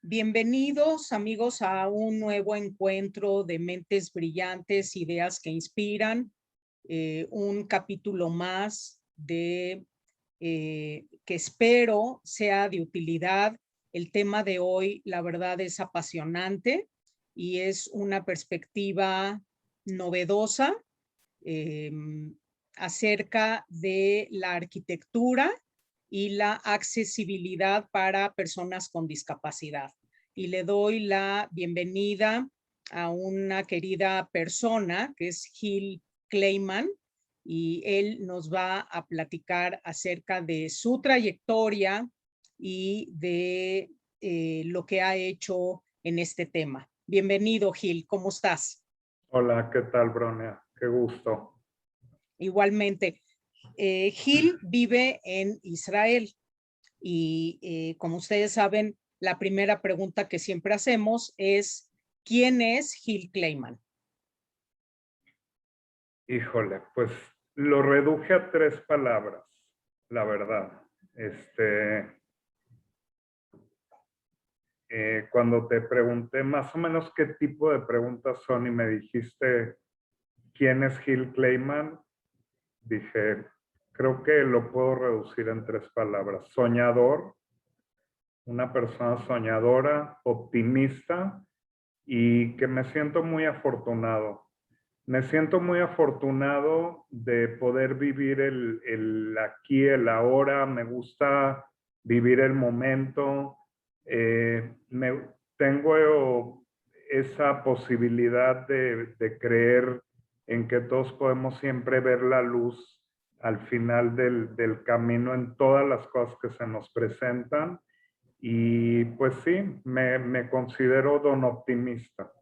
Bienvenidos, amigos, a un nuevo encuentro de mentes brillantes, ideas que inspiran, un capítulo más que espero sea de utilidad. El tema de hoy, la verdad, es apasionante y es una perspectiva novedosa eh, acerca de la arquitectura y la accesibilidad para personas con discapacidad. Y le doy la bienvenida a una querida persona que es Gil Kleiman, y él nos va a platicar acerca de su trayectoria y de lo que ha hecho en este tema. Bienvenido, Gil, ¿cómo estás? Hola, ¿qué tal, Bronia? Qué gusto. Igualmente, Gil vive en Israel y como ustedes saben, la primera pregunta que siempre hacemos es, ¿quién es Gil Kleiman? Híjole, pues lo reduje a 3 palabras, la verdad. Cuando te pregunté más o menos qué tipo de preguntas son y me dijiste quién es Gil Kleiman, dije, creo que lo puedo reducir en 3 palabras. Soñador, una persona soñadora, optimista y que me siento muy afortunado. Me siento muy afortunado de poder vivir el aquí, el ahora. Me gusta vivir el momento. Tengo esa posibilidad de creer en que todos podemos siempre ver la luz al final del camino en todas las cosas que se nos presentan. Y pues sí, me considero don optimista.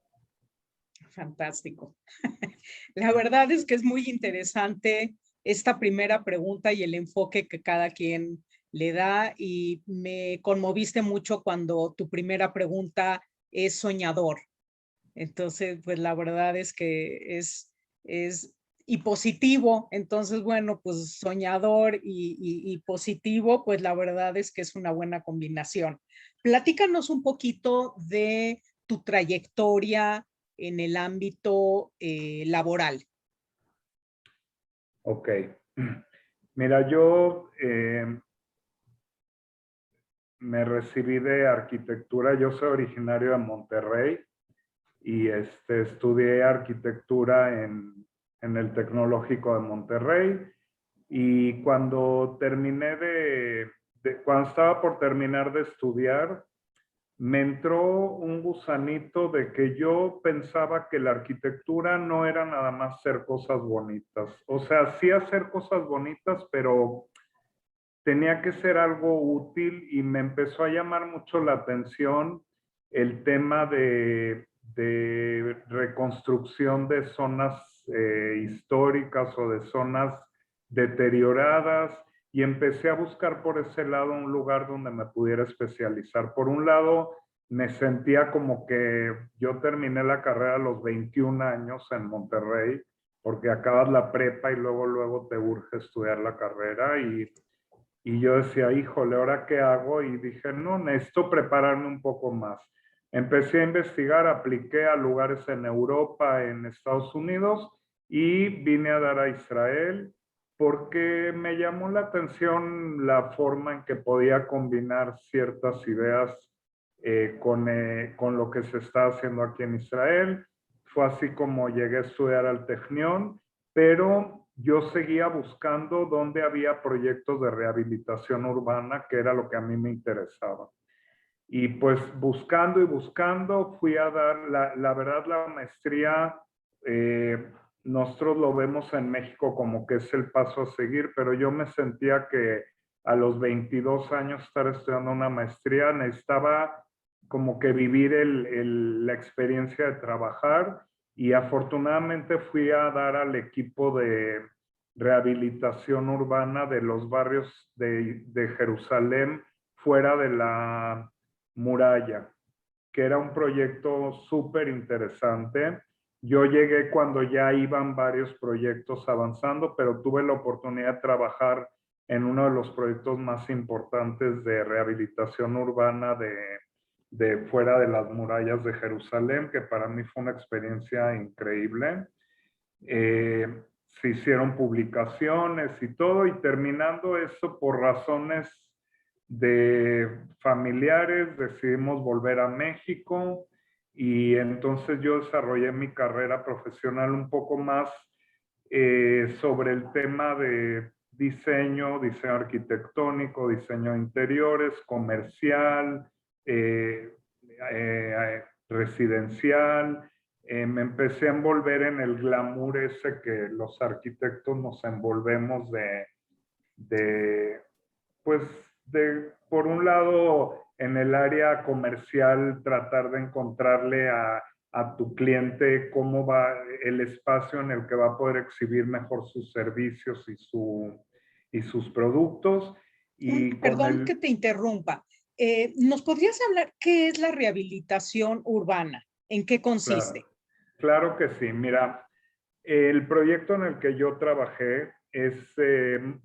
Fantástico. La verdad es que es muy interesante esta primera pregunta y el enfoque que cada quien le da, y me conmoviste mucho cuando tu primera pregunta es soñador. Entonces, pues la verdad es que es y positivo. Entonces, bueno, pues soñador y positivo, pues la verdad es que es una buena combinación. Platícanos un poquito de tu trayectoria en el ámbito laboral. Ok. Mira, yo me recibí de arquitectura. Yo soy originario de Monterrey y estudié arquitectura en el Tecnológico de Monterrey. Y cuando cuando estaba por terminar de estudiar, me entró un gusanito de que yo pensaba que la arquitectura no era nada más hacer cosas bonitas. O sea, sí hacer cosas bonitas, pero tenía que ser algo útil y me empezó a llamar mucho la atención el tema de reconstrucción de zonas históricas o de zonas deterioradas, y empecé a buscar por ese lado un lugar donde me pudiera especializar. Por un lado, me sentía como que yo terminé la carrera a los 21 años en Monterrey, porque acabas la prepa y luego te urge estudiar la carrera, y yo decía, híjole, ¿ahora qué hago? Y dije, no, necesito prepararme un poco más. Empecé a investigar, apliqué a lugares en Europa, en Estados Unidos, y vine a dar a Israel porque me llamó la atención la forma en que podía combinar ciertas ideas con lo que se está haciendo aquí en Israel. Fue así como llegué a estudiar al Technion, pero yo seguía buscando dónde había proyectos de rehabilitación urbana, que era lo que a mí me interesaba. Y pues buscando y buscando, fui a dar, la verdad, la maestría, nosotros lo vemos en México como que es el paso a seguir, pero yo me sentía que a los 22 años estar estudiando una maestría necesitaba como que vivir la experiencia de trabajar, y afortunadamente fui a dar al equipo de rehabilitación urbana de los barrios de Jerusalén fuera de la muralla, que era un proyecto súper interesante. Yo llegué cuando ya iban varios proyectos avanzando, pero tuve la oportunidad de trabajar en uno de los proyectos más importantes de rehabilitación urbana de fuera de las murallas de Jerusalén, que para mí fue una experiencia increíble. Se hicieron publicaciones y todo, y terminando eso por razones de familiares decidimos volver a México, y entonces yo desarrollé mi carrera profesional un poco más sobre el tema de diseño arquitectónico, diseño de interiores, comercial, residencial. Me empecé a envolver en el glamour ese que los arquitectos nos envolvemos pues, por un lado, en el área comercial, tratar de encontrarle a tu cliente cómo va el espacio en el que va a poder exhibir mejor sus servicios y sus productos. Y con Perdón que te interrumpa. ¿Nos podrías hablar qué es la rehabilitación urbana? ¿En qué consiste? Claro que sí. Mira, el proyecto en el que yo trabajé es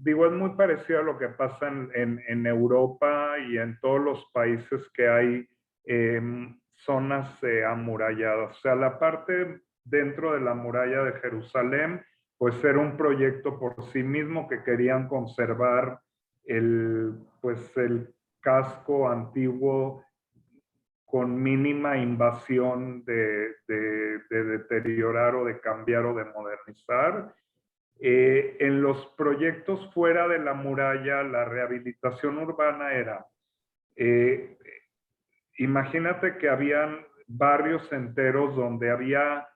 muy parecido a lo que pasa en Europa y en todos los países que hay zonas amuralladas. O sea, la parte dentro de la muralla de Jerusalén, pues era un proyecto por sí mismo que querían conservar pues el casco antiguo con mínima invasión de deteriorar o de cambiar o de modernizar. En los proyectos fuera de la muralla, la rehabilitación urbana era, imagínate que habían barrios enteros donde había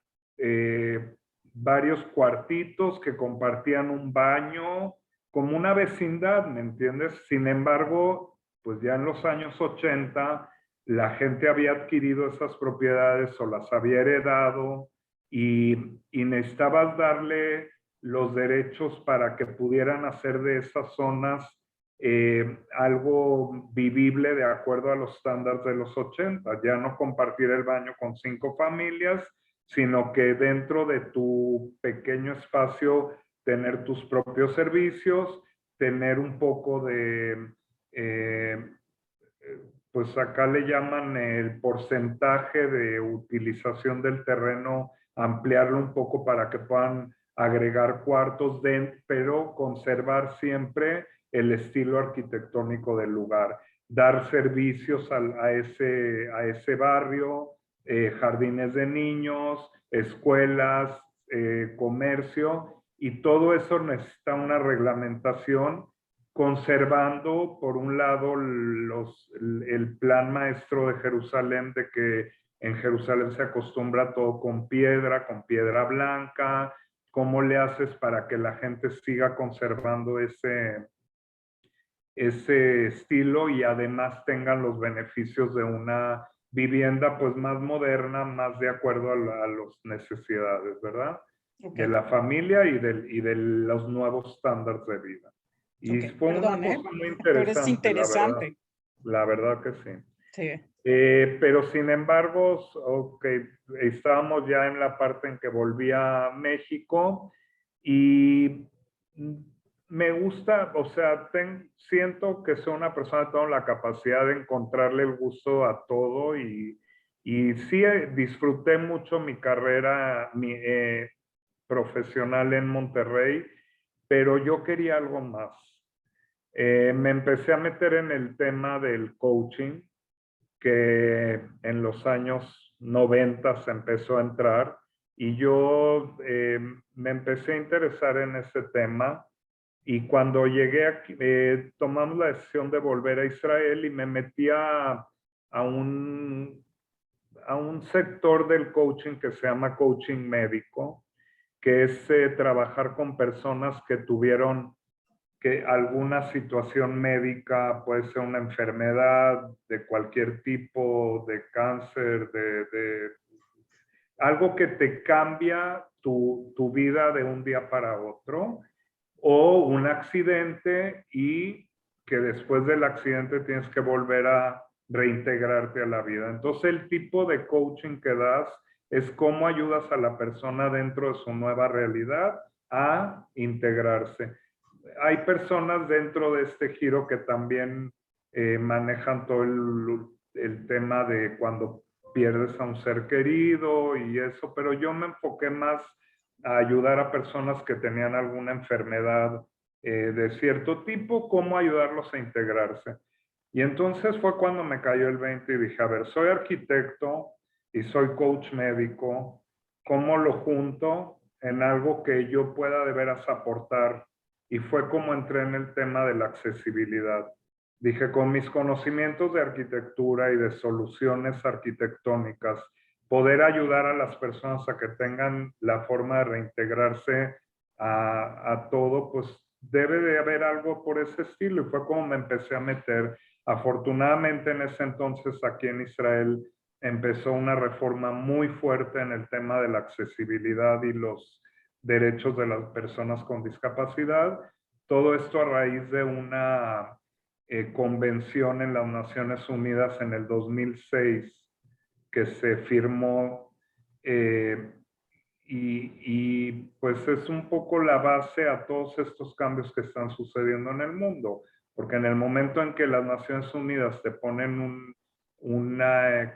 varios cuartitos que compartían un baño, como una vecindad, ¿me entiendes? Sin embargo, pues ya en los años 80, la gente había adquirido esas propiedades o las había heredado, y necesitabas darle los derechos para que pudieran hacer de esas zonas algo vivible de acuerdo a los estándares de los 80. Ya no compartir el baño con 5 familias, sino que dentro de tu pequeño espacio tener tus propios servicios, tener un poco de, pues acá le llaman el porcentaje de utilización del terreno, ampliarlo un poco para que puedan agregar cuartos, pero conservar siempre el estilo arquitectónico del lugar, dar servicios a ese barrio, jardines de niños, escuelas, comercio, y todo eso necesita una reglamentación, conservando por un lado el plan maestro de Jerusalén, de que en Jerusalén se acostumbra todo con piedra blanca. ¿Cómo le haces para que la gente siga conservando ese estilo y además tengan los beneficios de una vivienda pues más moderna, más de acuerdo a las necesidades, ¿verdad? Okay. De la familia y de los nuevos estándares de vida. Y fue una cosa muy interesante, pero es interesante. La verdad que sí. Sí. Pero sin embargo, estábamos ya en la parte en que volví a México, y me gusta, o sea, siento que soy una persona que tengo la capacidad de encontrarle el gusto a todo, y sí disfruté mucho mi carrera profesional en Monterrey, pero yo quería algo más. Me empecé a meter en el tema del coaching, que en los años 90 se empezó a entrar, y yo me empecé a interesar en ese tema, y cuando llegué aquí, tomamos la decisión de volver a Israel, y me metí a un sector del coaching que se llama coaching médico, que es trabajar con personas que tuvieron alguna situación médica, puede ser una enfermedad de cualquier tipo, de cáncer, algo que te cambia tu vida de un día para otro, o un accidente y que después del accidente tienes que volver a reintegrarte a la vida. Entonces el tipo de coaching que das es cómo ayudas a la persona dentro de su nueva realidad a integrarse. Hay personas dentro de este giro que también manejan todo el tema de cuando pierdes a un ser querido y eso, pero yo me enfoqué más a ayudar a personas que tenían alguna enfermedad de cierto tipo, cómo ayudarlos a integrarse. Y entonces fue cuando me cayó el 20 y dije, a ver, soy arquitecto y soy coach médico, ¿cómo lo junto en algo que yo pueda de veras aportar? Y fue como entré en el tema de la accesibilidad. Dije, con mis conocimientos de arquitectura y de soluciones arquitectónicas, poder ayudar a las personas a que tengan la forma de reintegrarse a todo, pues debe de haber algo por ese estilo. Y fue como me empecé a meter. Afortunadamente en ese entonces aquí en Israel empezó una reforma muy fuerte en el tema de la accesibilidad y los derechos de las personas con discapacidad. Todo esto a raíz de una convención en las Naciones Unidas en el 2006 que se firmó y pues es un poco la base a todos estos cambios que están sucediendo en el mundo, porque en el momento en que las Naciones Unidas te ponen un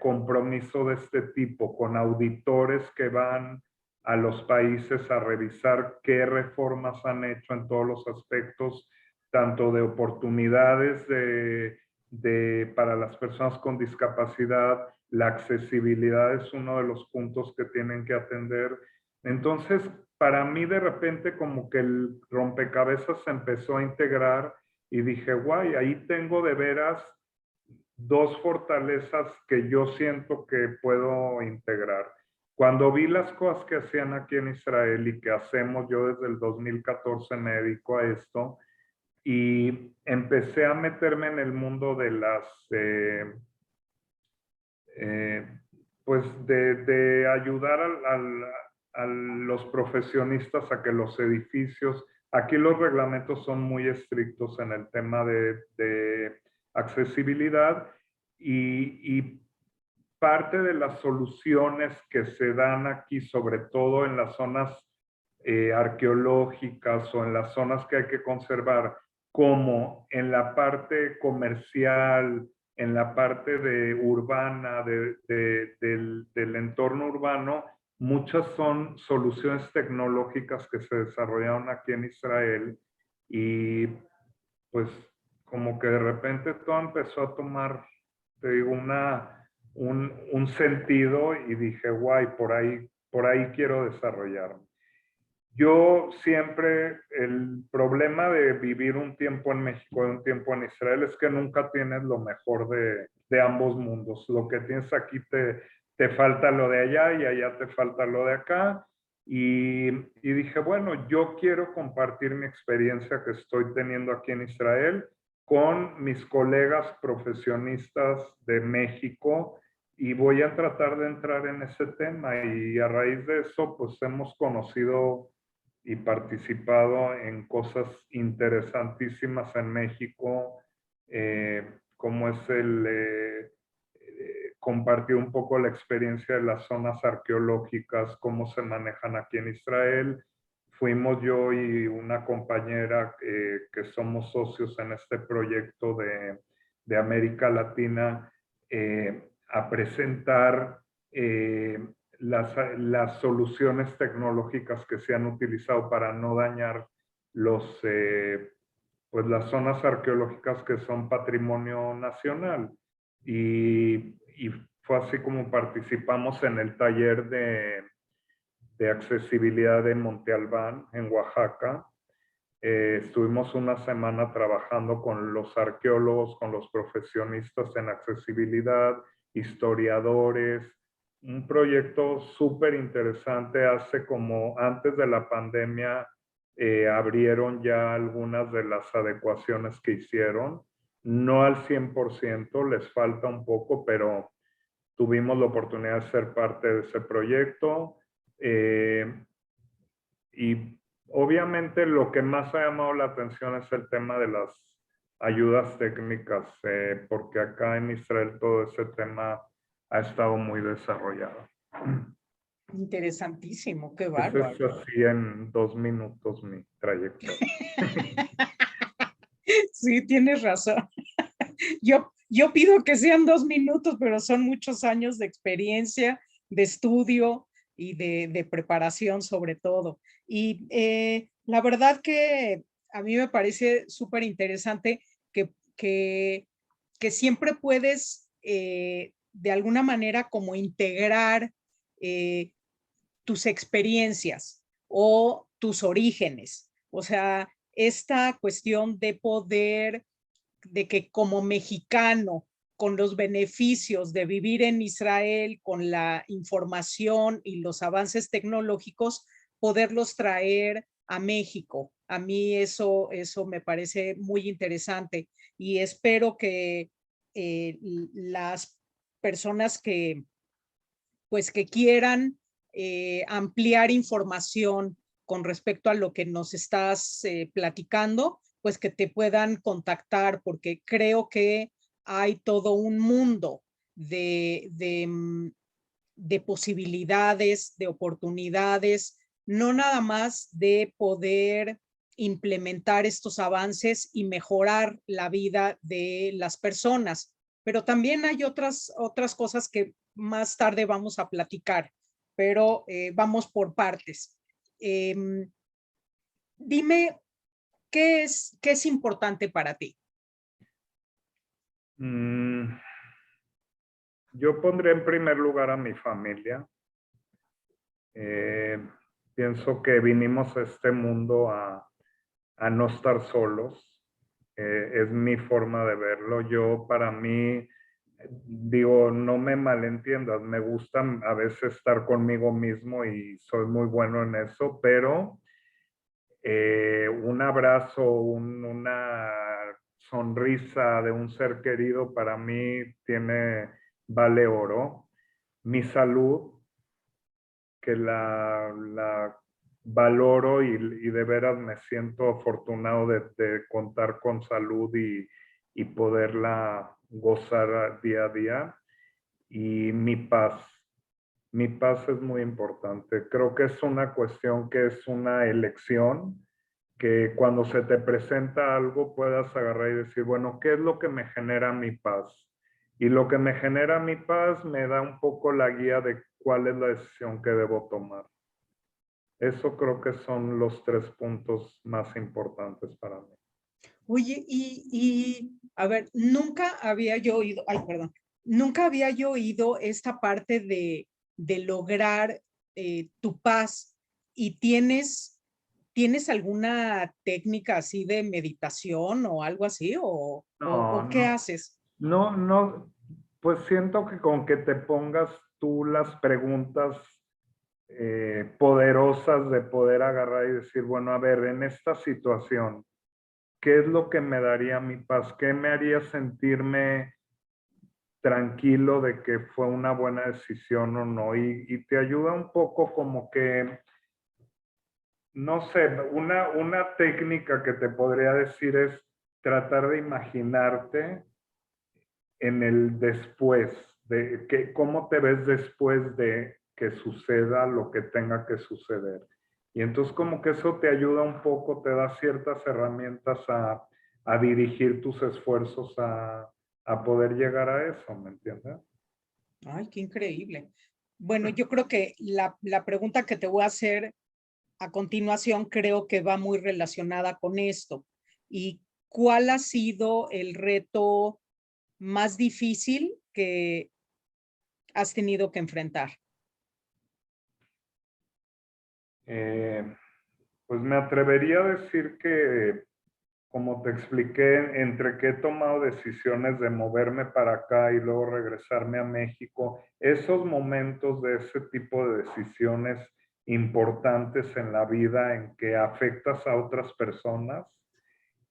compromiso de este tipo con auditores que van a los países a revisar qué reformas han hecho en todos los aspectos, tanto de oportunidades para las personas con discapacidad, la accesibilidad es uno de los puntos que tienen que atender. Entonces, para mí de repente como que el rompecabezas se empezó a integrar y dije, guay, ahí tengo de veras dos fortalezas que yo siento que puedo integrar. Cuando vi las cosas que hacían aquí en Israel y que hacemos, yo desde el 2014 me dedico a esto y empecé a meterme en el mundo de las, pues de ayudar a los profesionistas a que los edificios, aquí los reglamentos son muy estrictos en el tema de accesibilidad y parte de las soluciones que se dan aquí, sobre todo en las zonas arqueológicas o en las zonas que hay que conservar, como en la parte comercial, en la parte urbana, del entorno urbano, muchas son soluciones tecnológicas que se desarrollaron aquí en Israel y pues como que de repente todo empezó a tomar, te digo, un sentido y dije, guay, por ahí quiero desarrollarme. Yo siempre, el problema de vivir un tiempo en México y un tiempo en Israel es que nunca tienes lo mejor de ambos mundos. Lo que tienes aquí te falta lo de allá y allá te falta lo de acá. Y dije, bueno, yo quiero compartir mi experiencia que estoy teniendo aquí en Israel con mis colegas profesionistas de México y voy a tratar de entrar en ese tema. Y a raíz de eso, pues hemos conocido y participado en cosas interesantísimas en México, como es compartir un poco la experiencia de las zonas arqueológicas, cómo se manejan aquí en Israel. Fuimos yo y una compañera que somos socios en este proyecto de América Latina a presentar las soluciones tecnológicas que se han utilizado para no dañar pues las zonas arqueológicas que son patrimonio nacional. Y fue así como participamos en el taller de accesibilidad en Monte Albán, en Oaxaca. Estuvimos una semana trabajando con los arqueólogos, con los profesionistas en accesibilidad, historiadores, un proyecto súper interesante. Hace como antes de la pandemia abrieron ya algunas de las adecuaciones que hicieron, no al 100%, les falta un poco, pero tuvimos la oportunidad de ser parte de ese proyecto y obviamente lo que más ha llamado la atención es el tema de las ayudas técnicas, porque acá en Israel todo ese tema ha estado muy desarrollado. Interesantísimo, qué Eso bárbaro. es así en 2 minutos mi trayectoria. Sí, tienes razón. Yo yo pido que sean 2 minutos, pero son muchos años de experiencia, de estudio y de preparación sobre todo. Y la verdad que a mí me parece súper interesante que, que siempre puedes de alguna manera como integrar eh, tus experiencias o tus orígenes. O sea, esta cuestión de poder, de que como mexicano, con los beneficios de vivir en Israel, con la información y los avances tecnológicos, poderlos traer a México. A mí eso me parece muy interesante y espero que las personas pues que quieran ampliar información con respecto a lo que nos estás platicando, pues que te puedan contactar, porque creo que hay todo un mundo de posibilidades, de oportunidades, no nada más de poder implementar estos avances y mejorar la vida de las personas, pero también hay otras cosas que más tarde vamos a platicar, pero vamos por partes. Eh, Dime, qué es importante para ti? Mm, yo pondré en primer lugar a mi familia. Eh, pienso que vinimos a este mundo a no estar solos. Es mi forma de verlo. Yo, para mí, digo, no me malentiendas, me gusta a veces estar conmigo mismo y soy muy bueno en eso, pero un abrazo, una sonrisa de un ser querido para mí vale oro. Mi salud, que la valoro y de veras me siento afortunado de contar con salud y poderla gozar día a día. Y mi paz es muy importante. Creo que es una cuestión que es una elección, que cuando se te presenta algo puedas agarrar y decir, bueno, ¿qué es lo que me genera mi paz? Y lo que me genera mi paz me da un poco la guía de cuál es la decisión que debo tomar. Eso creo que son los 3 puntos más importantes para mí. Oye, a ver, nunca había yo oído, ay, perdón, nunca había yo oído esta parte de lograr tu paz. ¿Y tienes alguna técnica así de meditación o algo así? No, ¿O qué no, haces? no, pues siento que con que te pongas tú las preguntas poderosas de poder agarrar y decir, bueno, a ver, en esta situación, ¿qué es lo que me daría mi paz? ¿Qué me haría sentirme tranquilo de que fue una buena decisión o no? Y te ayuda un poco como que, no sé, una técnica que te podría decir es tratar de imaginarte en el después, de que, cómo te ves después de que suceda lo que tenga que suceder. Y entonces como que eso te ayuda un poco, te da ciertas herramientas a dirigir tus esfuerzos a poder llegar a eso, ¿me entiendes? Ay, qué increíble. Bueno, yo creo que la pregunta que te voy a hacer a continuación creo que va muy relacionada con esto. ¿Y cuál ha sido el reto más difícil que has tenido que enfrentar? Eh, pues me atrevería a decir que, como te expliqué, entre que he tomado decisiones de moverme para acá y luego regresarme a México, esos momentos de ese tipo de decisiones importantes en la vida en que afectas a otras personas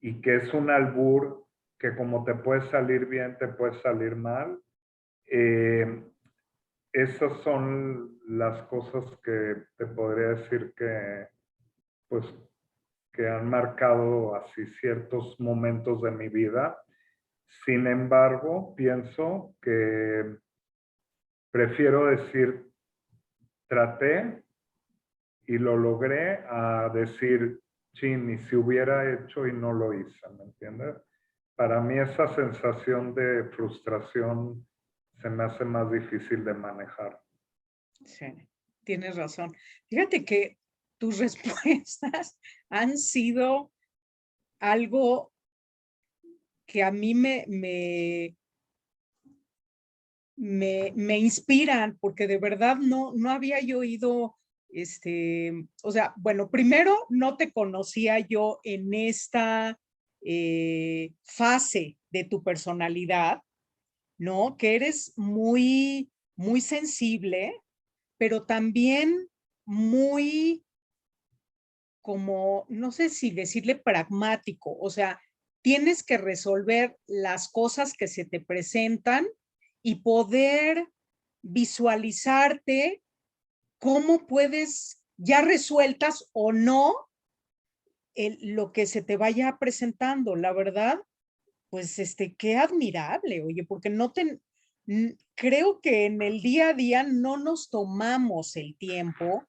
y que es un albur que como te puede salir bien, te puede salir mal, eh, esas son las cosas que te podría decir que, pues, que han marcado así ciertos momentos de mi vida. Sin embargo, pienso que prefiero decir traté y lo logré a decir, chin, y si hubiera hecho y no lo hice, ¿me entiendes? Para mí esa sensación de frustración se me hace más difícil de manejar. Sí, tienes razón. Fíjate que tus respuestas han sido algo que a mí me inspiran, porque de verdad no había yo oído, o sea, bueno, primero no te conocía yo en esta fase de tu personalidad, ¿no? Que eres muy sensible, pero también muy como, no sé si decirle pragmático, o sea, tienes que resolver las cosas que se te presentan y poder visualizarte cómo puedes, ya resueltas o no, lo que se te vaya presentando. La verdad, pues, qué admirable, oye, porque creo que en el día a día no nos tomamos el tiempo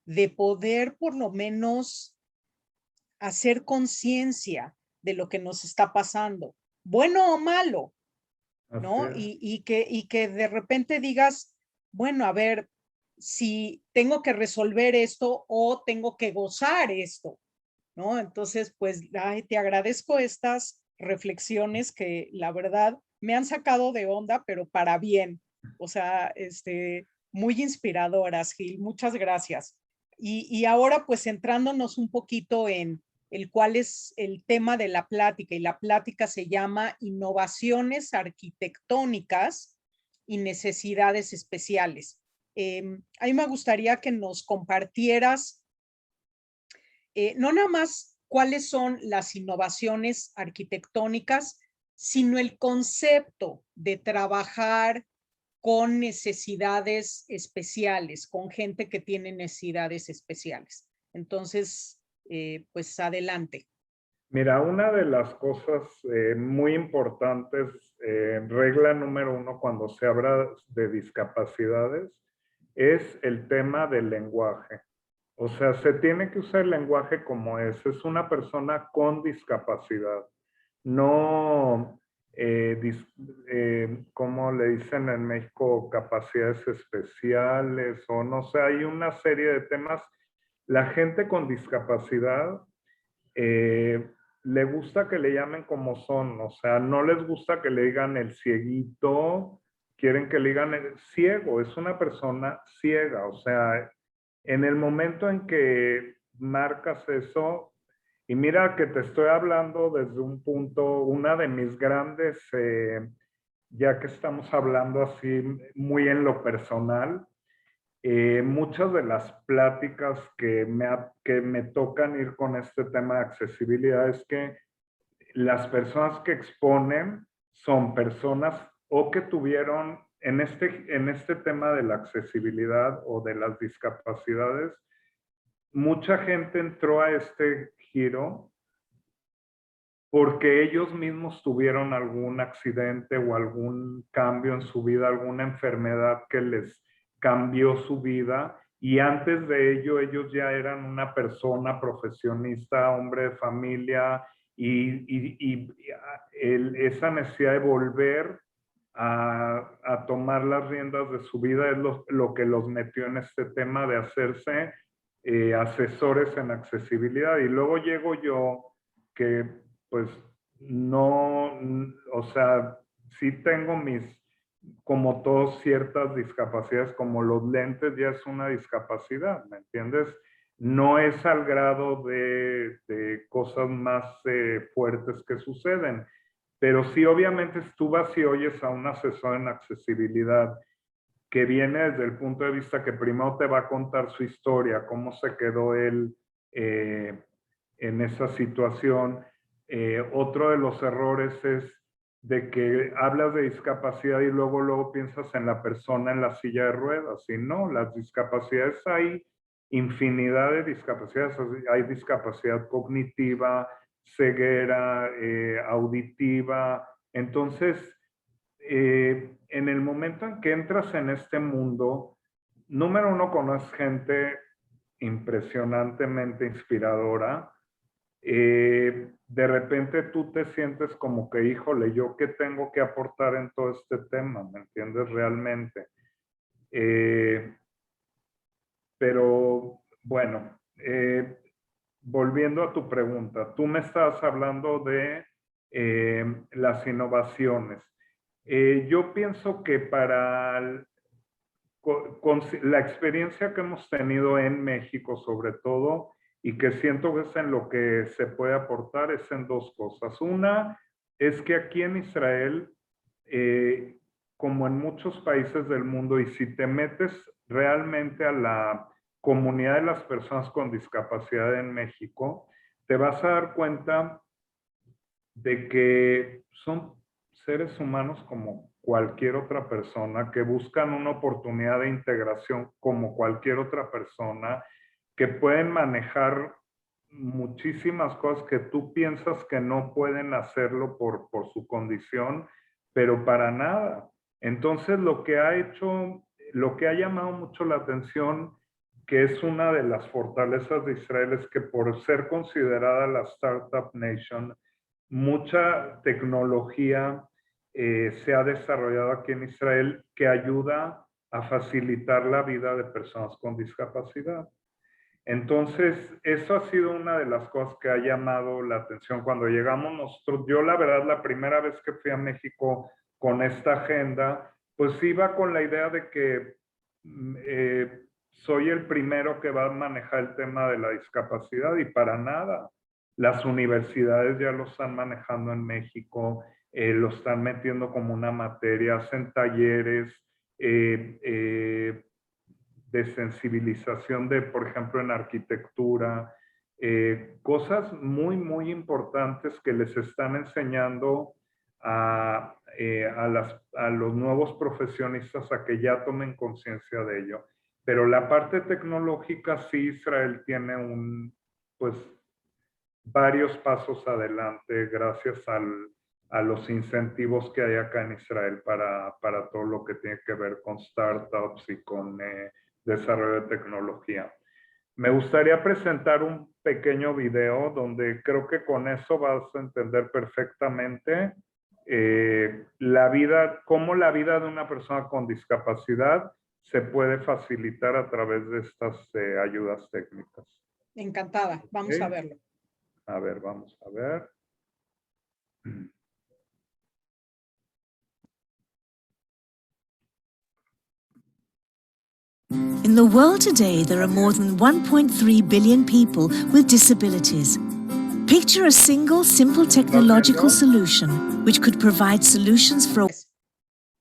de poder por lo menos hacer conciencia de lo que nos está pasando, bueno o malo, Así ¿no? es. Y que de repente digas, bueno, a ver, si tengo que resolver esto o tengo que gozar esto, ¿no? Entonces, pues, ay, te agradezco estas reflexiones que la verdad me han sacado de onda, pero para bien. O sea, muy inspiradoras, Gil. Muchas gracias. Y ahora, pues, centrándonos un poquito en el cuál es el tema de la plática, y la plática se llama Innovaciones Arquitectónicas y Necesidades Especiales. A mí me gustaría que nos compartieras no nada más cuáles son las innovaciones arquitectónicas, sino el concepto de trabajar con necesidades especiales, con gente que tiene necesidades especiales. Entonces, pues adelante. Mira, una de las cosas muy importantes, regla número uno cuando se habla de discapacidades, es el tema del lenguaje. O sea, se tiene que usar el lenguaje como es una persona con discapacidad, no, ¿cómo le dicen en México? Capacidades especiales o no sé, hay una serie de temas. La gente con discapacidad eh, le gusta que le llamen como son, o sea, no les gusta que le digan el cieguito, quieren que le digan el ciego, es una persona ciega, o sea, en el momento en que marcas eso, y mira que te estoy hablando desde un punto, una de mis grandes, ya que estamos hablando así muy en lo personal, muchas de las pláticas que me tocan ir con este tema de accesibilidad es que las personas que exponen son personas o que tuvieron en este tema de la accesibilidad o de las discapacidades, mucha gente entró a este giro porque ellos mismos tuvieron algún accidente o algún cambio en su vida, alguna enfermedad que les cambió su vida y antes de ello ellos ya eran una persona profesionista, hombre de familia y esa necesidad de volver a tomar las riendas de su vida es lo que los metió en este tema de hacerse asesores en accesibilidad. Y luego llego yo que pues no, o sea, sí tengo como todos, ciertas discapacidades, como los lentes ya es una discapacidad, ¿me entiendes? No es al grado de cosas más fuertes que suceden, pero sí obviamente tú vas y oyes a un asesor en accesibilidad que viene desde el punto de vista que primero te va a contar su historia, cómo se quedó él en esa situación. Otro de los errores es de que hablas de discapacidad y luego piensas en la persona en la silla de ruedas. Y no, las discapacidades hay infinidad de discapacidades. Hay discapacidad cognitiva, ceguera, auditiva. Entonces, en el momento en que entras en este mundo, número uno, conoces gente impresionantemente inspiradora, de repente tú te sientes como que, híjole, ¿yo qué tengo que aportar en todo este tema? ¿Me entiendes? Realmente. Pero bueno, volviendo a tu pregunta, tú me estás hablando de las innovaciones. Yo pienso que para con la experiencia que hemos tenido en México sobre todo, y que siento que es en lo que se puede aportar, es en dos cosas. Una es que aquí en Israel, como en muchos países del mundo, y si te metes realmente a la comunidad de las personas con discapacidad en México, te vas a dar cuenta de que son seres humanos como cualquier otra persona, que buscan una oportunidad de integración como cualquier otra persona, que pueden manejar muchísimas cosas que tú piensas que no pueden hacerlo por su condición, pero para nada. Entonces lo que ha llamado mucho la atención, que es una de las fortalezas de Israel, es que por ser considerada la Startup Nation, mucha tecnología se ha desarrollado aquí en Israel que ayuda a facilitar la vida de personas con discapacidad. Entonces, eso ha sido una de las cosas que ha llamado la atención cuando llegamos nosotros. Yo, la verdad, la primera vez que fui a México con esta agenda, pues iba con la idea de que soy el primero que va a manejar el tema de la discapacidad, y para nada. Las universidades ya lo están manejando en México, lo están metiendo como una materia, hacen talleres, de sensibilización de, por ejemplo, en arquitectura, cosas muy, muy importantes que les están enseñando a los nuevos profesionistas a que ya tomen conciencia de ello. Pero la parte tecnológica sí, Israel tiene pues, varios pasos adelante gracias a los incentivos que hay acá en Israel para todo lo que tiene que ver con startups y con desarrollo de tecnología. Me gustaría presentar un pequeño video donde creo que con eso vas a entender perfectamente cómo la vida de una persona con discapacidad se puede facilitar a través de estas ayudas técnicas. Encantada, vamos a verlo. A ver, vamos a ver. In the world today, there are more than 1.3 billion people with disabilities. Picture a single, simple technological solution which could provide solutions for...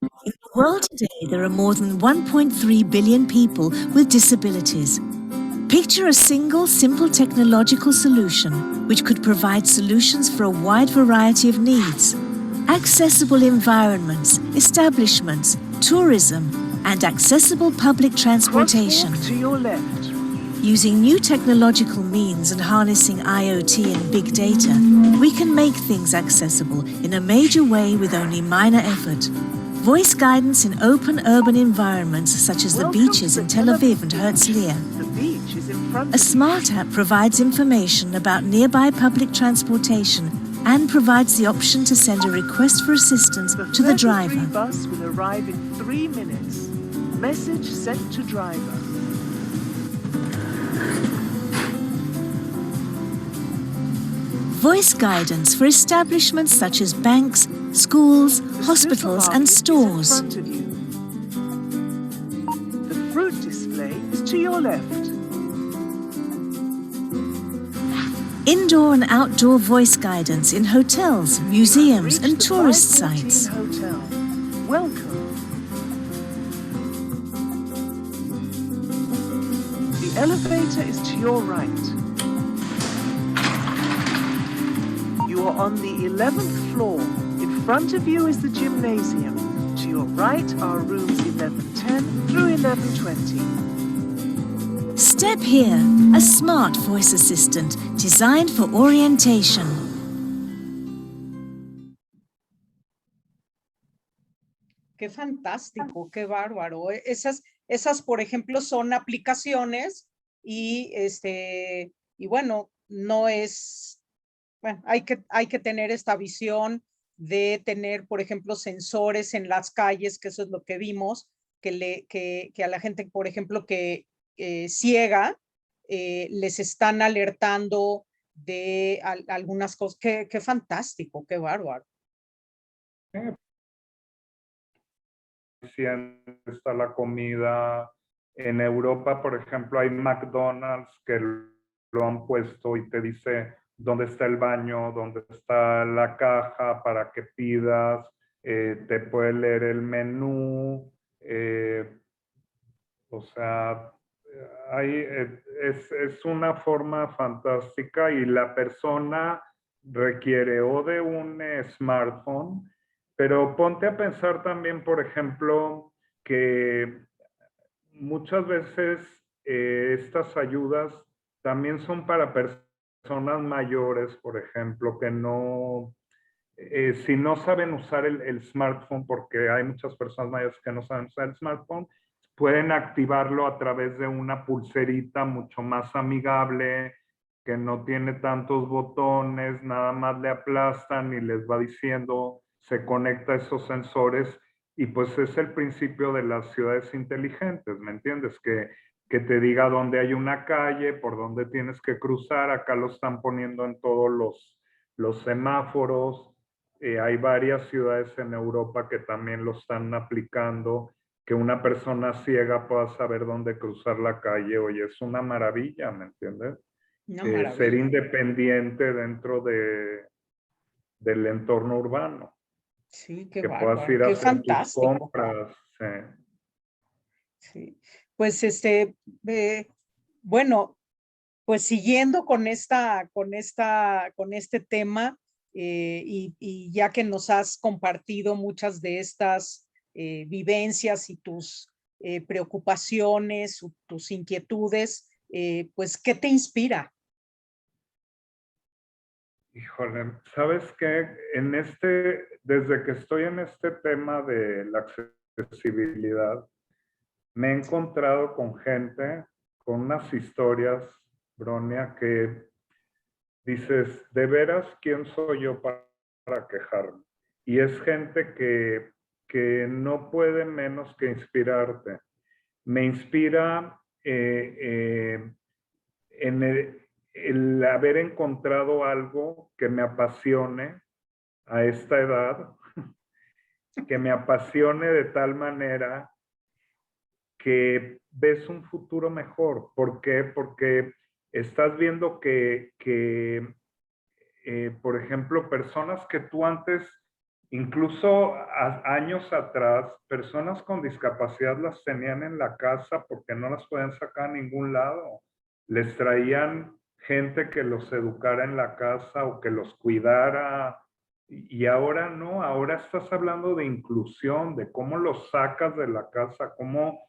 In the world today, there are more than 1.3 billion people with disabilities. Picture a single, simple technological solution which could provide solutions for a wide variety of needs. Accessible environments, establishments, tourism, and accessible public transportation. Crosswalk to your left. Using new technological means and harnessing IoT and big data, we can make things accessible in a major way with only minor effort. Voice guidance in open urban environments such as the beaches in Tel Aviv and Herzliya. The beach is in front A smart app provides information about nearby public transportation and provides the option to send a request for assistance to the driver. The bus will arrive in 3 minutes. Message sent to driver. Voice guidance for establishments such as banks, schools, hospitals and stores. The fruit display is to your left. Indoor and outdoor voice guidance in hotels, museums and tourist sites. Hotel. Welcome. The elevator is to your right. You are on the 11th floor. In front of you is the gymnasium. To your right are rooms 1110 through 1120. Step here, a smart voice assistant designed for orientation. Qué fantástico, qué bárbaro. Esas, por ejemplo, son aplicaciones y bueno, no es bueno, hay que tener esta visión de tener, por ejemplo, sensores en las calles, que eso es lo que vimos, que a la gente, por ejemplo, que ciega, les están alertando de algunas cosas. Qué fantástico, qué bárbaro. Está la comida. En Europa, por ejemplo, hay McDonald's que lo han puesto y te dice dónde está el baño, dónde está la caja para que pidas, te puede leer el menú, o sea, es una forma fantástica y la persona requiere o de un smartphone, pero ponte a pensar también, por ejemplo, que muchas veces estas ayudas también son para personas mayores, por ejemplo, que no, si no saben usar el smartphone, porque hay muchas personas mayores que no saben usar el smartphone, pueden activarlo a través de una pulserita mucho más amigable, que no tiene tantos botones, nada más le aplastan y les va diciendo, se conecta a esos sensores y pues es el principio de las ciudades inteligentes, ¿me entiendes? Que te diga dónde hay una calle, por dónde tienes que cruzar, acá lo están poniendo en todos los semáforos, hay varias ciudades en Europa que también lo están aplicando, que una persona ciega pueda saber dónde cruzar la calle, oye, es una maravilla, ¿me entiendes? Una Ser maravilla. independiente dentro del entorno urbano, Sí, qué que puedas bárbaro, ir a qué hacer tus fantástico. compras. Sí. Pues bueno, pues siguiendo con este tema, y ya que nos has compartido muchas de estas vivencias y tus preocupaciones, tus inquietudes, pues, ¿qué te inspira? Híjole, ¿sabes qué? Desde que estoy en este tema de la accesibilidad, me he encontrado con gente, con unas historias, Bronia, que dices, de veras, ¿quién soy yo para quejarme? Y es gente que no puede menos que inspirarte. Me inspira en el haber encontrado algo que me apasione a esta edad, que me apasione de tal manera que ves un futuro mejor. ¿Por qué? Porque estás viendo por ejemplo, personas que tú antes, incluso años atrás, personas con discapacidad las tenían en la casa porque no las podían sacar a ningún lado. Les traían gente que los educara en la casa o que los cuidara. Y ahora no, ahora estás hablando de inclusión, de cómo los sacas de la casa, cómo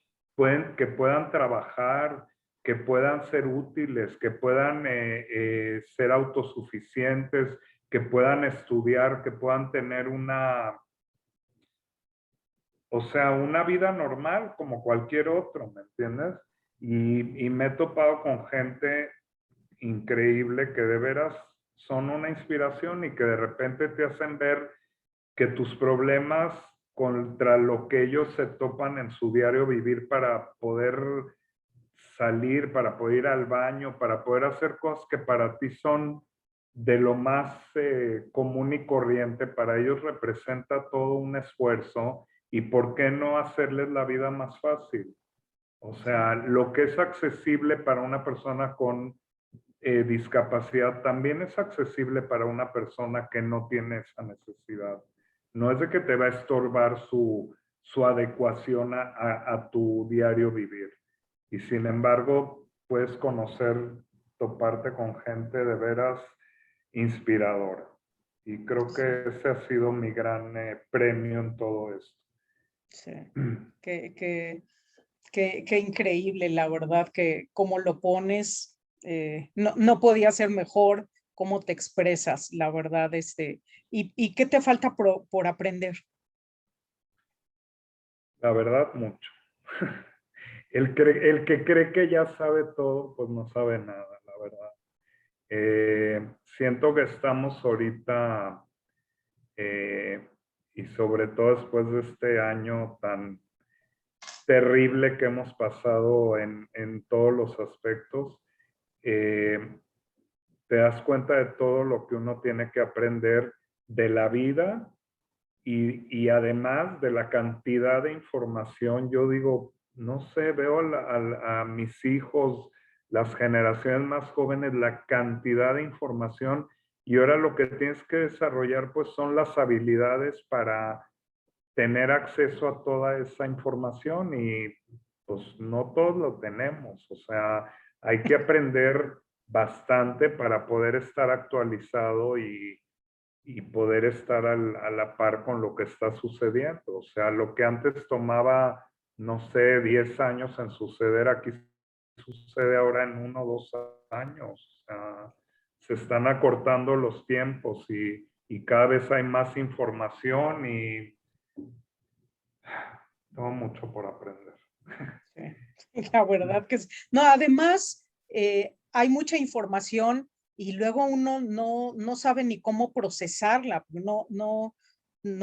que puedan trabajar, que puedan ser útiles, que puedan ser autosuficientes, que puedan estudiar, que puedan tener una vida normal como cualquier otro, ¿me entiendes? Y me he topado con gente increíble que de veras son una inspiración y que de repente te hacen ver que tus problemas contra lo que ellos se topan en su diario vivir para poder salir, para poder ir al baño, para poder hacer cosas que para ti son de lo más común y corriente, para ellos representa todo un esfuerzo y por qué no hacerles la vida más fácil. O sea, lo que es accesible para una persona con discapacidad también es accesible para una persona que no tiene esa necesidad. No es de que te va a estorbar su adecuación a tu diario vivir. Y sin embargo, puedes toparte con gente de veras inspiradora. Y creo que ese ha sido mi gran premio en todo esto. Sí. Qué increíble, la verdad, que cómo lo pones, no podía ser mejor cómo te expresas, la verdad, ¿y qué te falta por aprender? La verdad, mucho. El que cree que ya sabe todo, pues no sabe nada, la verdad. Siento que estamos ahorita, y sobre todo después de este año tan terrible que hemos pasado en todos los aspectos, te das cuenta de todo lo que uno tiene que aprender de la vida y además de la cantidad de información. Yo digo, no sé, veo a mis hijos, las generaciones más jóvenes, la cantidad de información, y ahora lo que tienes que desarrollar pues son las habilidades para tener acceso a toda esa información, y pues no todos lo tenemos. O sea, hay que aprender bastante para poder estar actualizado y poder estar a la par con lo que está sucediendo. O sea, lo que antes tomaba, no sé, 10 años en suceder, aquí sucede ahora en 1 o 2 años. O sea, se están acortando los tiempos y cada vez hay más información y tengo mucho por aprender. Sí, la verdad que es. No, además, hay mucha información y luego uno no sabe ni cómo procesarla. No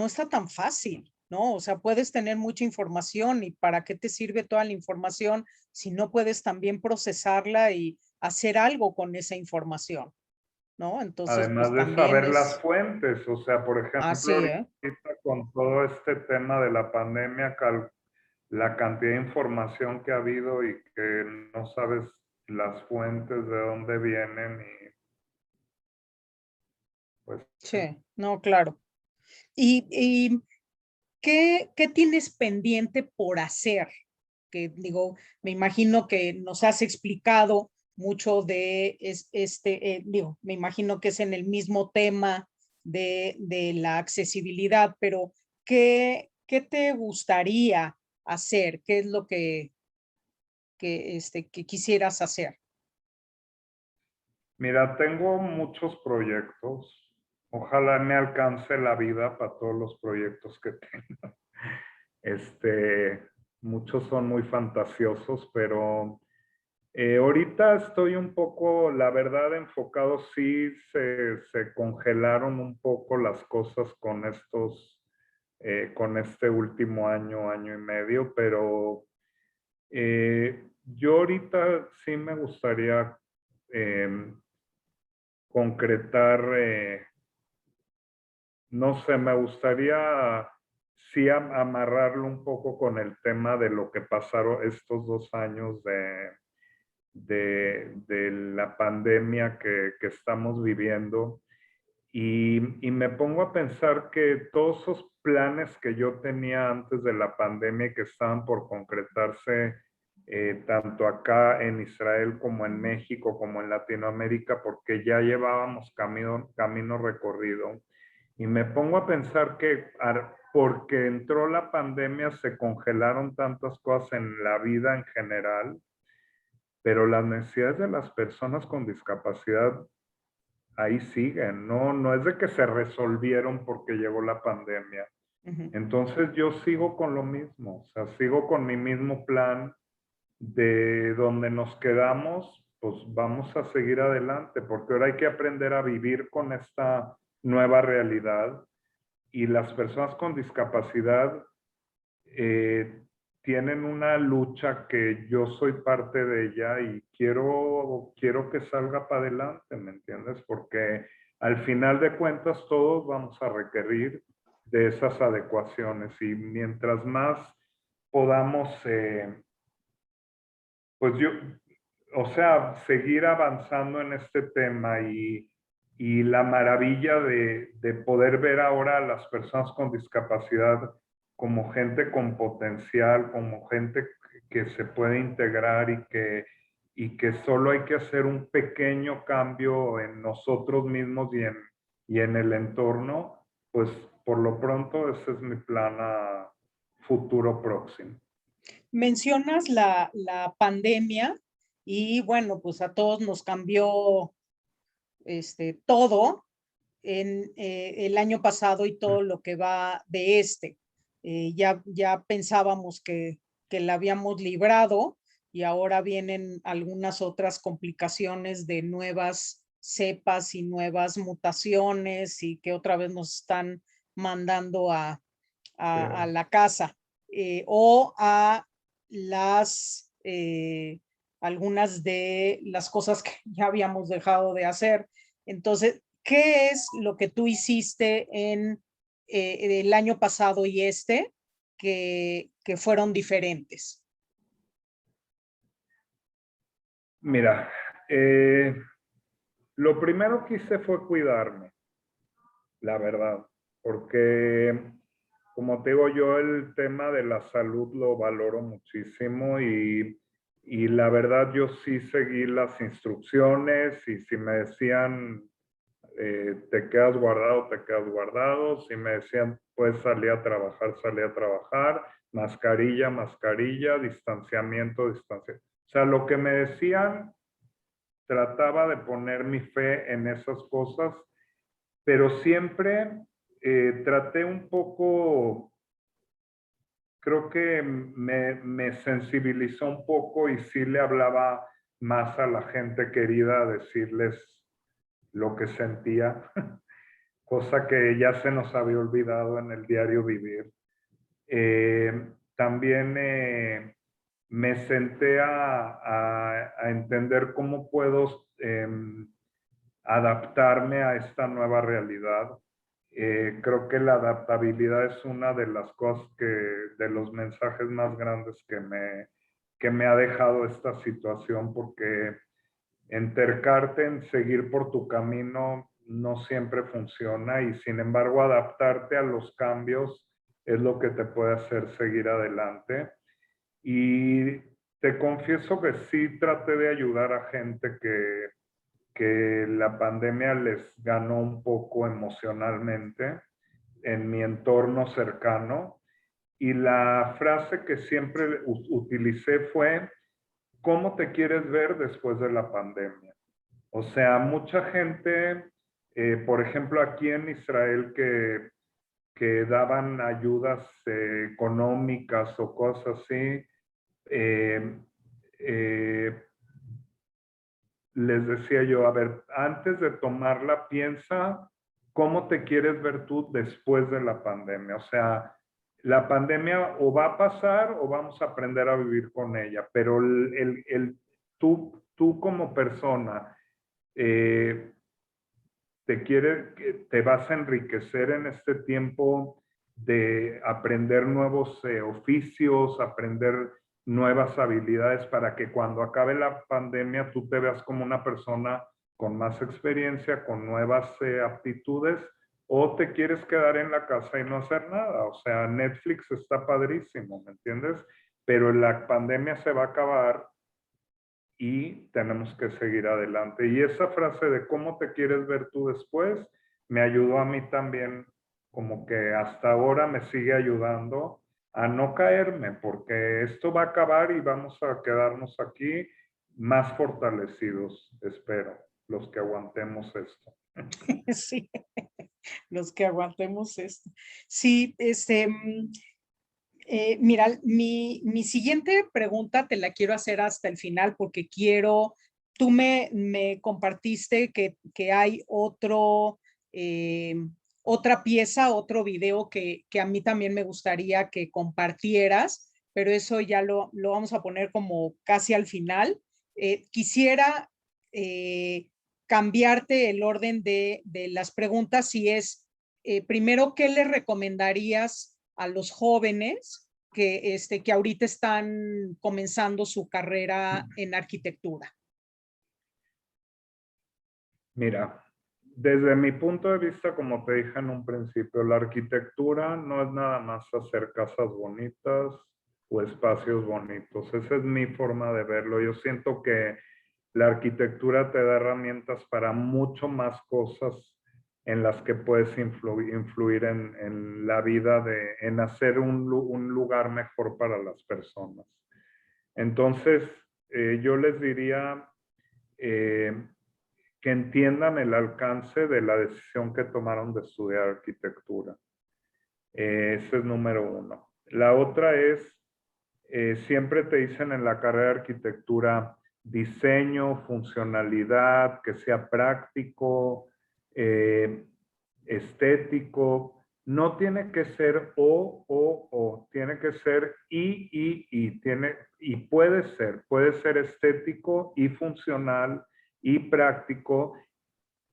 está tan fácil, ¿no? O sea, puedes tener mucha información y ¿para qué te sirve toda la información si no puedes también procesarla y hacer algo con esa información, ¿no? Entonces, Además pues de también saber las es fuentes, o sea, por ejemplo, así, ¿eh? ahorita con todo este tema de la pandemia, la cantidad de información que ha habido y que no sabes las fuentes de dónde vienen, y pues sí. Sí, no, claro. Y ¿qué tienes pendiente por hacer? Que digo, me imagino que nos has explicado mucho de digo, me imagino que es en el mismo tema de la accesibilidad, pero ¿qué te gustaría hacer? ¿Qué es lo que quisieras hacer? Mira, tengo muchos proyectos. Ojalá me alcance la vida para todos los proyectos que tengo. Este, muchos son muy fantasiosos, pero ahorita estoy un poco, la verdad, enfocado. Sí, se congelaron un poco las cosas con con este último año, año y medio, pero yo ahorita sí me gustaría concretar, no sé, me gustaría sí amarrarlo un poco con el tema de lo que pasaron estos 2 años de la pandemia que estamos viviendo. Y me pongo a pensar que todos esos planes que yo tenía antes de la pandemia y que estaban por concretarse, tanto acá en Israel como en México, como en Latinoamérica, porque ya llevábamos camino recorrido. Y me pongo a pensar que porque entró la pandemia se congelaron tantas cosas en la vida en general, pero las necesidades de las personas con discapacidad ahí siguen. No es de que se resolvieron porque llegó la pandemia. Ujú. Entonces yo sigo con lo mismo, o sea, sigo con mi mismo plan. De donde nos quedamos, pues vamos a seguir adelante, porque ahora hay que aprender a vivir con esta nueva realidad, y las personas con discapacidad tienen una lucha que yo soy parte de ella y quiero que salga para adelante, ¿me entiendes? Porque al final de cuentas todos vamos a requerir de esas adecuaciones, y mientras más podamos, pues yo, o sea, seguir avanzando en este tema, y la maravilla de poder ver ahora a las personas con discapacidad como gente con potencial, como gente que se puede integrar, y que solo hay que hacer un pequeño cambio en nosotros mismos y en el entorno, pues por lo pronto ese es mi plan a futuro próximo. Mencionas la pandemia y bueno, pues a todos nos cambió todo en el año pasado y todo lo que va de este. Ya pensábamos que la habíamos librado y ahora vienen algunas otras complicaciones de nuevas cepas y nuevas mutaciones y que otra vez nos están mandando a la casa, o a las algunas de las cosas que ya habíamos dejado de hacer. Entonces, ¿qué es lo que tú hiciste en el año pasado y que fueron diferentes? Mira, lo primero que hice fue cuidarme, la verdad, porque como te digo yo, el tema de la salud lo valoro muchísimo y la verdad yo sí seguí las instrucciones y si me decían te quedas guardado, te quedas guardado, si me decían puedes salir a trabajar, salí a trabajar, mascarilla, mascarilla, distanciamiento, distanciamiento. O sea, lo que me decían, trataba de poner mi fe en esas cosas, pero siempre traté un poco, creo que me sensibilizó un poco y sí le hablaba más a la gente querida, a decirles lo que sentía, cosa que ya se nos había olvidado en el diario vivir. También me senté a entender cómo puedo adaptarme a esta nueva realidad. Creo que la adaptabilidad es una de las cosas de los mensajes más grandes que me ha dejado esta situación, porque entercarte en seguir por tu camino no siempre funciona y sin embargo adaptarte a los cambios es lo que te puede hacer seguir adelante. Y te confieso que sí traté de ayudar a gente que la pandemia les ganó un poco emocionalmente en mi entorno cercano. Y la frase que siempre utilicé fue, ¿cómo te quieres ver después de la pandemia? O sea, mucha gente, por ejemplo, aquí en Israel que daban ayudas económicas o cosas así, eh, eh, les decía yo, a ver, antes de tomarla, piensa cómo te quieres ver tú después de la pandemia. O sea, la pandemia o va a pasar o vamos a aprender a vivir con ella, pero tú como persona te vas a enriquecer en este tiempo de aprender nuevos oficios, aprender nuevas habilidades para que cuando acabe la pandemia tú te veas como una persona con más experiencia, con nuevas aptitudes, o te quieres quedar en la casa y no hacer nada. O sea, Netflix está padrísimo, ¿me entiendes? Pero la pandemia se va a acabar y tenemos que seguir adelante. Y esa frase de cómo te quieres ver tú después me ayudó a mí también, como que hasta ahora me sigue ayudando a no caerme, porque esto va a acabar y vamos a quedarnos aquí más fortalecidos, espero, los que aguantemos esto. Sí, los que aguantemos esto. Sí, mira, mi siguiente pregunta te la quiero hacer hasta el final porque tú me compartiste que hay otra pieza, otro video que a mí también me gustaría que compartieras, pero eso ya lo vamos a poner como casi al final. Quisiera cambiarte el orden de las preguntas, si es, primero, ¿qué le recomendarías a los jóvenes que ahorita están comenzando su carrera en arquitectura? Mira, desde mi punto de vista, como te dije en un principio, la arquitectura no es nada más hacer casas bonitas o espacios bonitos. Esa es mi forma de verlo. Yo siento que la arquitectura te da herramientas para mucho más cosas en las que puedes influir en la vida, en hacer un lugar mejor para las personas. Entonces, yo les diría que entiendan el alcance de la decisión que tomaron de estudiar arquitectura. Ese es número uno. La otra es, siempre te dicen en la carrera de arquitectura, diseño, funcionalidad, que sea práctico, estético. No tiene que ser o, tiene que ser y. Y puede ser estético y funcional y práctico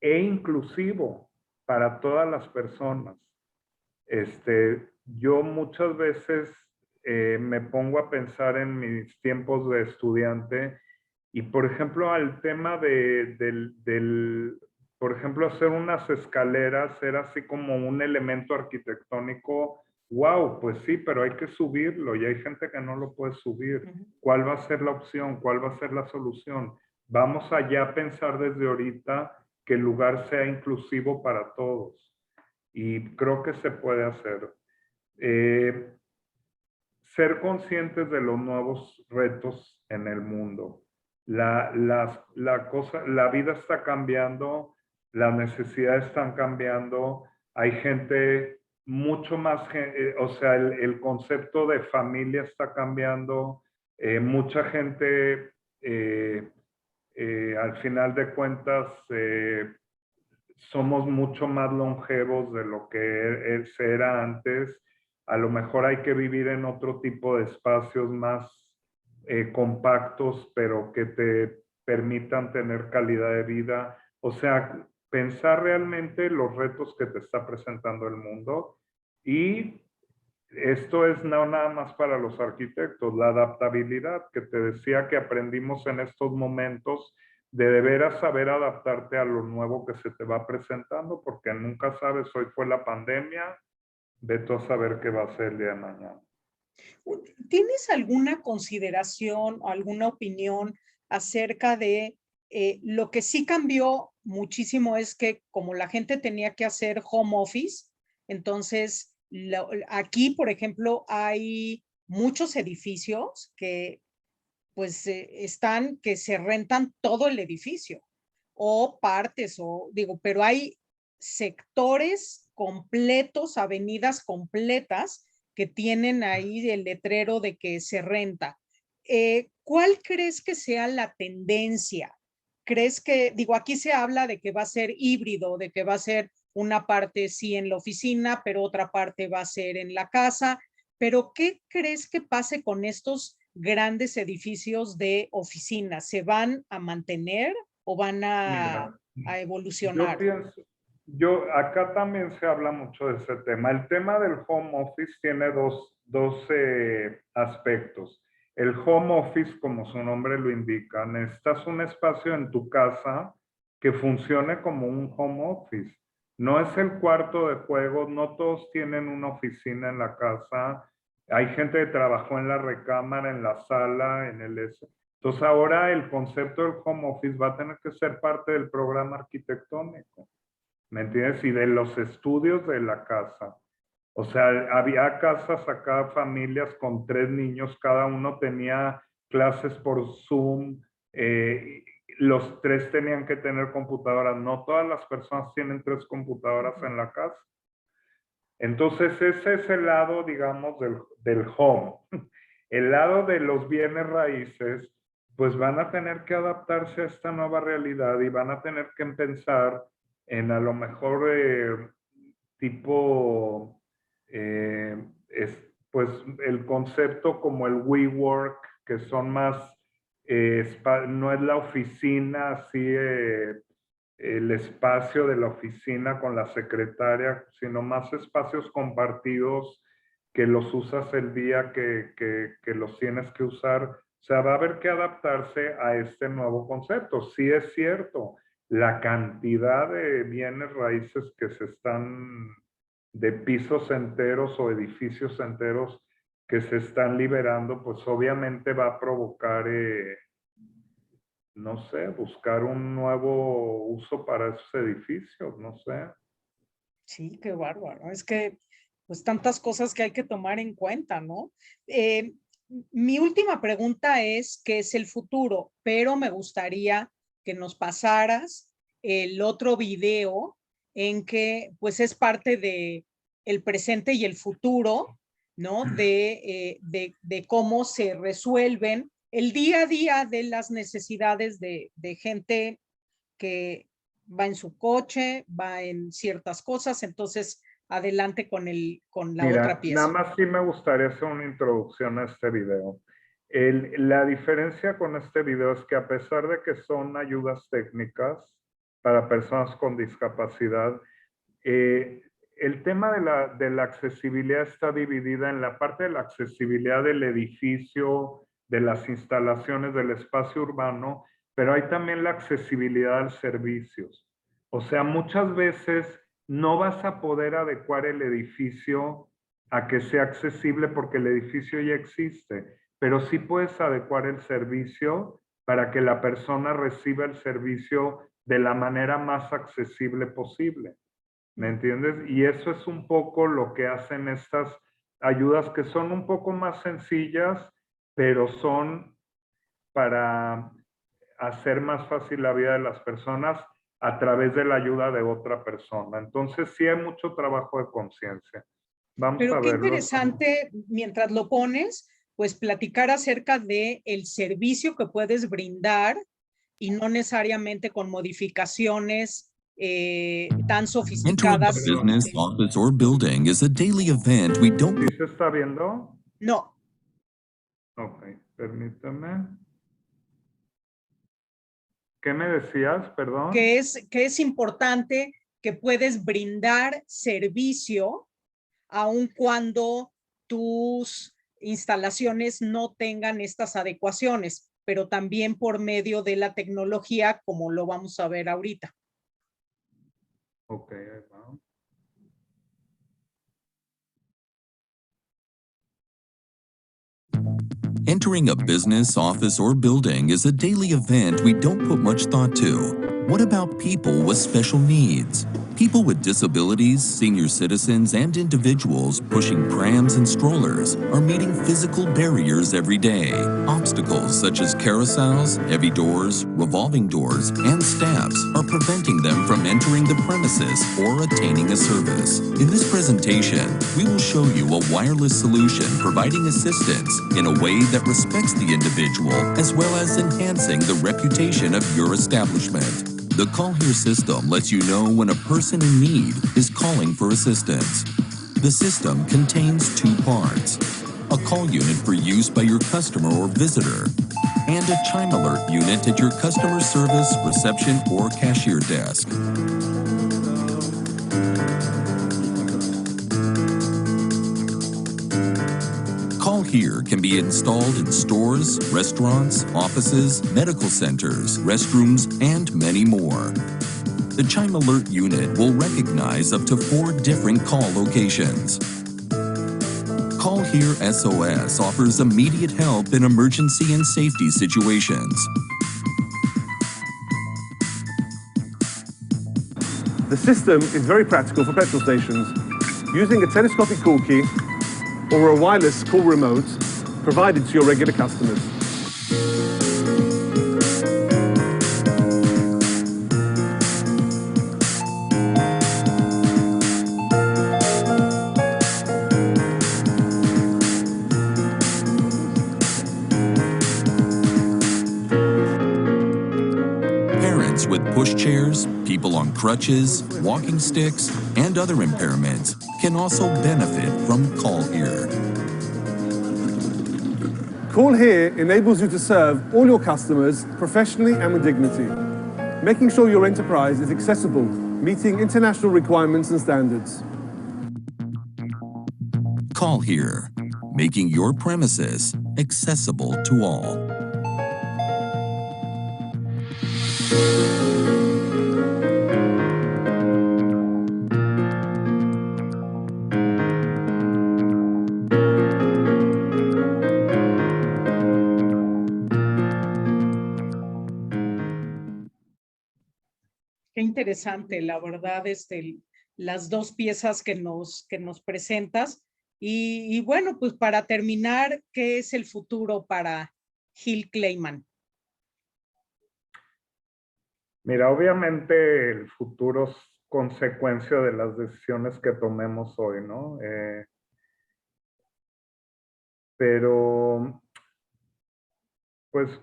e inclusivo para todas las personas. Yo muchas veces me pongo a pensar en mis tiempos de estudiante y, por ejemplo, al tema por ejemplo, hacer unas escaleras era así como un elemento arquitectónico. Wow, pues sí, pero hay que subirlo y hay gente que no lo puede subir. ¿Cuál va a ser la opción? ¿Cuál va a ser la solución? Vamos allá a pensar desde ahorita que el lugar sea inclusivo para todos. Y creo que se puede hacer. Ser conscientes de los nuevos retos en el mundo. La vida está cambiando, las necesidades están cambiando, hay gente mucho más, o sea, el concepto de familia está cambiando, mucha gente, al final de cuentas, somos mucho más longevos de lo que se era antes. A lo mejor hay que vivir en otro tipo de espacios más compactos, pero que te permitan tener calidad de vida. O sea, pensar realmente los retos que te está presentando el mundo. Y esto es no nada más para los arquitectos, la adaptabilidad que te decía que aprendimos en estos momentos de veras saber adaptarte a lo nuevo que se te va presentando, porque nunca sabes, hoy fue la pandemia, vete a saber qué va a ser el día de mañana. ¿Tienes alguna consideración o alguna opinión acerca de lo que sí cambió muchísimo es que como la gente tenía que hacer home office, entonces aquí, por ejemplo, hay muchos edificios que pues que se rentan todo el edificio o partes o digo, pero hay sectores completos, avenidas completas que tienen ahí el letrero de que se renta. ¿Cuál crees que sea la tendencia? ¿Crees que, digo, aquí se habla de que va a ser híbrido, de que va a ser una parte sí en la oficina, pero otra parte va a ser en la casa? Pero ¿qué crees que pase con estos grandes edificios de oficinas? ¿Se van a mantener o van Mira, a evolucionar? Acá también se habla mucho de ese tema. El tema del home office tiene dos aspectos. El home office, como su nombre lo indica, necesitas un espacio en tu casa que funcione como un home office. No es el cuarto de juegos, no todos tienen una oficina en la casa. Hay gente que trabajó en la recámara, en la sala, en el... Entonces ahora el concepto del home office va a tener que ser parte del programa arquitectónico. ¿Me entiendes? Y de los estudios de la casa. O sea, había casas acá, familias con 3 niños, cada uno tenía clases por Zoom, los 3 tenían que tener computadoras. No todas las personas tienen 3 computadoras en la casa. Entonces, ese es el lado, digamos, del home. El lado de los bienes raíces, pues van a tener que adaptarse a esta nueva realidad y van a tener que pensar en a lo mejor tipo, pues el concepto como el WeWork, que son más, no es la oficina así, el espacio de la oficina con la secretaria, sino más espacios compartidos que los usas el día que los tienes que usar. O sea, va a haber que adaptarse a este nuevo concepto. Sí es cierto, la cantidad de bienes raíces que se están, de pisos enteros o edificios enteros que se están liberando, pues obviamente va a provocar, no sé, buscar un nuevo uso para esos edificios, no sé. Sí, qué bárbaro. Es que, pues, tantas cosas que hay que tomar en cuenta, ¿no? Mi última pregunta es, ¿qué es el futuro? Pero me gustaría que nos pasaras el otro video en que, pues, es parte de el presente y el futuro, ¿no? De cómo se resuelven el día a día de las necesidades de gente que va en su coche, va en ciertas cosas. Entonces, adelante con la otra Mira, pieza. nada más sí me gustaría hacer una introducción a este video. La diferencia con este video es que a pesar de que son ayudas técnicas para personas con discapacidad, el tema de la accesibilidad está dividida en la parte de la accesibilidad del edificio, de las instalaciones, del espacio urbano, pero hay también la accesibilidad a servicios. O sea, muchas veces no vas a poder adecuar el edificio a que sea accesible porque el edificio ya existe, pero sí puedes adecuar el servicio para que la persona reciba el servicio de la manera más accesible posible. ¿Me entiendes? Y eso es un poco lo que hacen estas ayudas que son un poco más sencillas, pero son para hacer más fácil la vida de las personas a través de la ayuda de otra persona. Entonces sí hay mucho trabajo de conciencia. Vamos Pero a qué verlo. interesante, mientras lo pones, pues platicar acerca de el servicio que puedes brindar y no necesariamente con modificaciones tan sofisticadas. Entering a business, office, or building is a daily event we don't. ¿Sí se está viendo? No. Ok, permítame. ¿Qué me decías? Perdón. Que es importante que puedes brindar servicio aun cuando tus instalaciones no tengan estas adecuaciones, pero también por medio de la tecnología, como lo vamos a ver ahorita. Ok, ahí va. Entering a business, office, or building is a daily event we don't put much thought to. What about people with special needs? People with disabilities, senior citizens, and individuals pushing prams and strollers are meeting physical barriers every day. Obstacles such as carousels, heavy doors, revolving doors, and steps are preventing them from entering the premises or attaining a service. In this presentation, we will show you a wireless solution providing assistance in a way that respects the individual as well as enhancing the reputation of your establishment. The Call Here system lets you know when a person in need is calling for assistance. The system contains two parts: a call unit for use by your customer or visitor, and a chime alert unit at your customer service, reception, or cashier desk. Call Here can be installed in stores, restaurants, offices, medical centers, restrooms, and many more. The Chime Alert unit will recognize up to 4 different call locations. Call Here SOS offers immediate help in emergency and safety situations. The system is very practical for petrol stations. Using a telescopic call key or a wireless call remote provided to your regular customers. Parents with pushchairs, people on crutches, walking sticks, and other impairments can also benefit from Call Here. Call Here enables you to serve all your customers professionally and with dignity, making sure your enterprise is accessible, meeting international requirements and standards. Call Here, making your premises accessible to all. Qué interesante, la verdad, las dos piezas que nos presentas. Y bueno, pues para terminar, ¿qué es el futuro para Hill Clayman? Mira, obviamente el futuro es consecuencia de las decisiones que tomemos hoy, ¿no? Pero Pues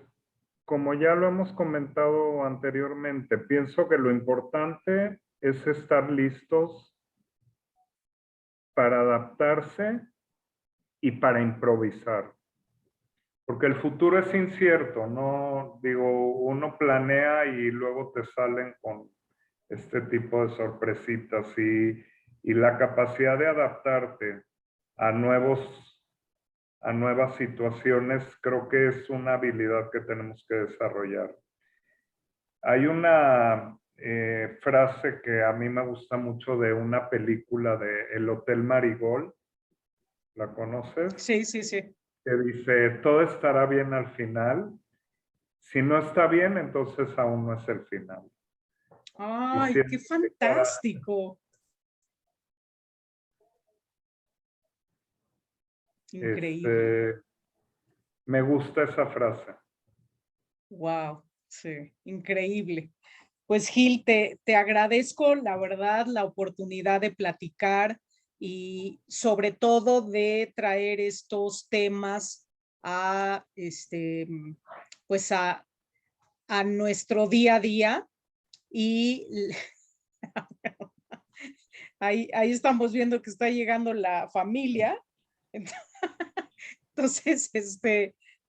como ya lo hemos comentado anteriormente, pienso que lo importante es estar listos para adaptarse y para improvisar. Porque el futuro es incierto, ¿no? Digo, uno planea y luego te salen con este tipo de sorpresitas y la capacidad de adaptarte a nuevas situaciones creo que es una habilidad que tenemos que desarrollar. Hay una frase que a mí me gusta mucho de una película de El Hotel Marigold. ¿La conoces? Sí, sí, sí. Que dice, todo estará bien al final. Si no está bien, entonces aún no es el final. ¡Ay, Y qué siento que para- fantástico! Increíble. me gusta esa frase. Wow, sí, increíble. Pues Gil, te agradezco, la verdad, la oportunidad de platicar y sobre todo de traer estos temas a, pues a nuestro día a día. Y ahí estamos viendo que está llegando la familia. Entonces,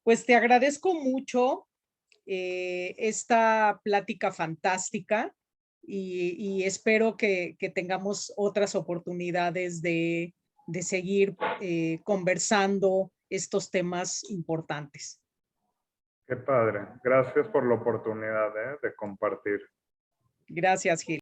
pues te agradezco mucho esta plática fantástica y espero que tengamos otras oportunidades de seguir conversando estos temas importantes. Qué padre. Gracias por la oportunidad de compartir. Gracias, Gil.